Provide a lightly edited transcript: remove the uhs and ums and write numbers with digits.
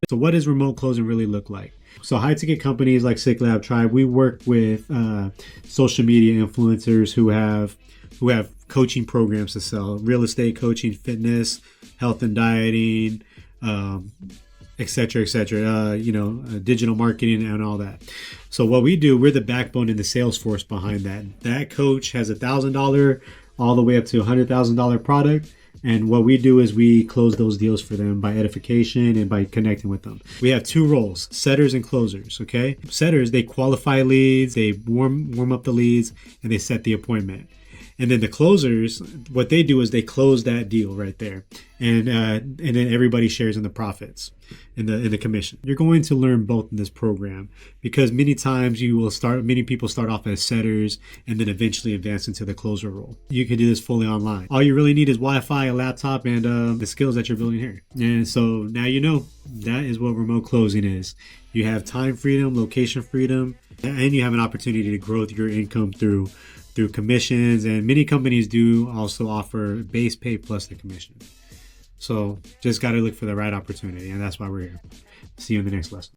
So what does remote closing really look like? So high ticket companies like SickLab Tribe, we work with social media influencers who have coaching programs to sell: real estate coaching, fitness, health and dieting, um, et cetera, et cetera. Digital marketing and all that. So what we do, we're the backbone and the sales force behind that. That coach has $1,000 all the way up to $100,000 product. And what we do is we close those deals for them by edification and by connecting with them. We have two roles: setters and closers. Okay, setters, they qualify leads, they warm up the leads, and they set the appointment. And then the closers, what they do is they close that deal right there, and then everybody shares in the profits, in the commission. You're going to learn both in this program, because many times many people start off as setters and then eventually advance into the closer role. You can do this fully online. All you really need is Wi-Fi, a laptop, and the skills that you're building here. And so now you know that is what remote closing is. You have time freedom, location freedom, and you have an opportunity to grow your income through commissions. And many companies do also offer base pay plus the commission. So just got to look for the right opportunity, and that's why we're here. See you in the next lesson.